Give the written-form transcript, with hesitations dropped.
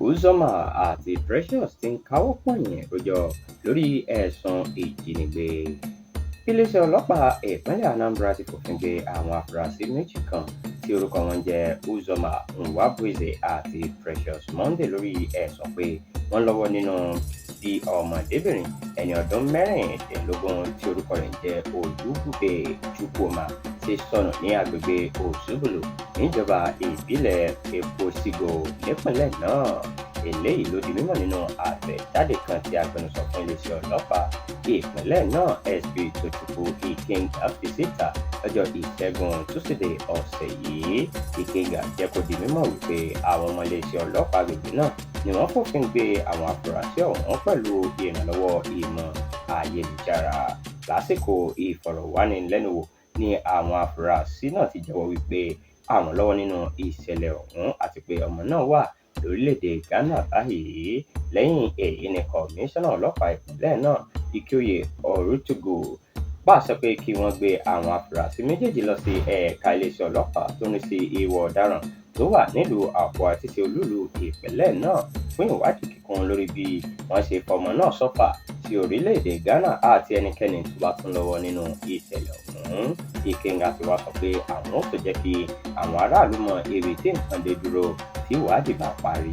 Uzoma àti Precious ti ń káwọ́ pọ̀nyìn rojọ́ lórí ẹ̀sùn ìjínigbé. Iléeṣẹ́ ọlọ́pàá ìpínlẹ̀ Anambra ti fòfin gbé àwọn afurasí méjì kan tí orúkọ wọn jẹ́ Uzoma Nwabueze àti Precious Monday lórí ẹ̀sùn pé wọ́n lọ́wọ́ nínú bí ọmọdébìnrin ẹni ọdún mẹ́rìndínlógún tí orúkọ rẹ̀ jẹ́ Olúbùgbé Chukwuma ti sọnù ní agbègbè Òṣùbùlù níjọba ìbílẹ̀ Èkósígò nípínlẹ̀ náà. Eléyìí ló di mímọ̀ nínú àtẹ̀jáde kan tí agbẹnusọ fún iléeṣẹ́ ọlọ́pàá ìpínlẹ̀ náà SP Tochukwu Ikenga fi síta lọ́jọ́ Ìṣẹ́gun Túsídẹ̀ẹ́ ọ̀sẹ̀ yìí. Ikenga jẹ́ kó di mímọ̀ wípé àwọn ọmọ iléeṣẹ́ ọlọ́pàá agbègbè náà ni wọ́n fòfin gbé àwọn afurasí ọ̀hún pẹ̀lú ìrànlọ́wọ́ ìmọ̀ ayélujára. Lásìkò ìfọ̀rọ̀wánilẹ́nuwò ni àwọn afurasí náà ti jẹ́wọ́ wípé àwọn lọ́wọ́ nínú ìṣẹ̀lẹ̀ ọ̀hún àti pé ọmọ náà wà lórílẹ̀‐èdè Ghana báyìí. Lẹ́yìn èyí ni kọmíṣánná ọlọ́pàá ìpínlẹ̀ náà Ikoyi Orutugu pàṣẹ pé kí wọ́n gbé àwọn afurasí méjèèjì lọ sí ẹ̀ka iléeṣẹ́ ọlọ́pàá tó ń rí sí ìwà ọ̀daràn tó wà nílùú Àkúà àti sí olúùlú ìpínlẹ̀ náà fún ìwádìí kíkún lórí bí wọ́n ṣe fọmọ náà sọ́fà sí orílẹ̀-èdè Ghana àti ẹnikẹ́ni tó bá tún lọ́wọ́ nínú ìṣẹ̀lẹ̀ ọ̀hún. Ikenga ti wá sọ pé àwọn ò tó jẹ́ kí àwọn aráàlú mọ ibi tí nǹkan dé dúró tí ìwádìí bá parí.